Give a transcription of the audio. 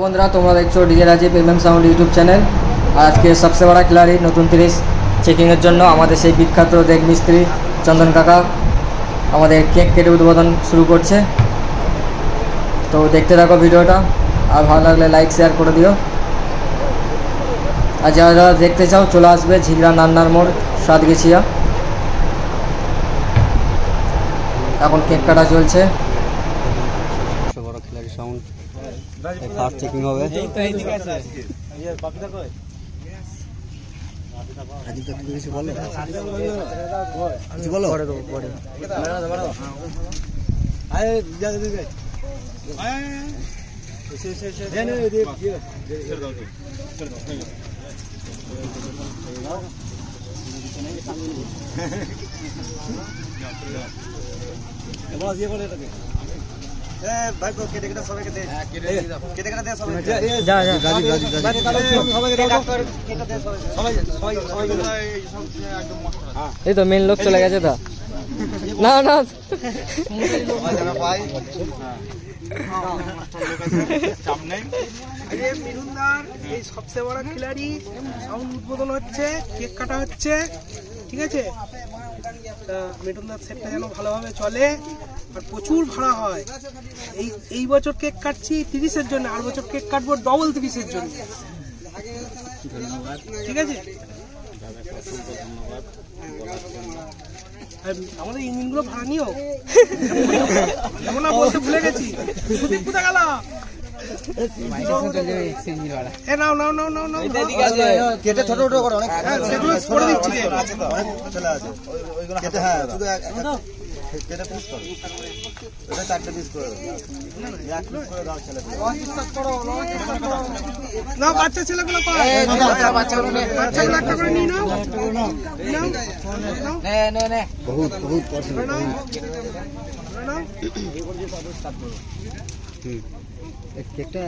বন্ধুরা তোমরা দেখছো DJ Rajib MM sound YouTube channel. আর আজকে সবচেয়ে বড় খিলাড়ি নতুন 30 চেকিংয়ের জন্য আমাদের সেই বিখ্যাত দেগ মিস্ত্রি চন্দন কাকা আমাদের কেক কেটে উদ্বোধন শুরু করছে। তো দেখতে থাকো ভিডিওটা, আর ভালো লাগলে লাইক শেয়ার করে দিও। আর যারা যারা দেখতে চাও চলে আসবে ঝিগড়া নান্নার মোড় সাতগেছিয়া। এখন কেক কাটা চলছে। বড় খিলাড়ি সাউন্ড ফার্স্ট চেকিং হবে। এই তো মেন লোক চলে গেছে। তো না না এই সবচেয়ে বড় খিলাড়ি সাউন্ড উদ্বোধন হচ্ছে, কেক কাটা হচ্ছে, ঠিক আছে। মিঠুনদার সেটটা যেন ভালোভাবে চলে আর প্রচুর ভাড়া হয়। এই বছর কেক কাটছি 30-এর জন্য, আর বছর কেক কাটবো ডবল 30-এর জন্য, ঠিক আছে। আমাদের ইঞ্জিনগুলো ভাড়া নিও, বলতে ভুলে গেছি। সুদীপ কোথায় গেল? নাও নাও নাও নাও নাও কেটে ছোট ছোট করে অনেক সেগুলো করে দিচ্ছি। কেটে পিস করো, এটা 4টে পিস করে দাও, এক পিস করে দাও ছেলে। না বাচ্চা ছেলেগুলো পায়, বাচ্চাগুলো একটা করে নিয়ে নাও। বহুত বহুত পছন্দ। কেকটা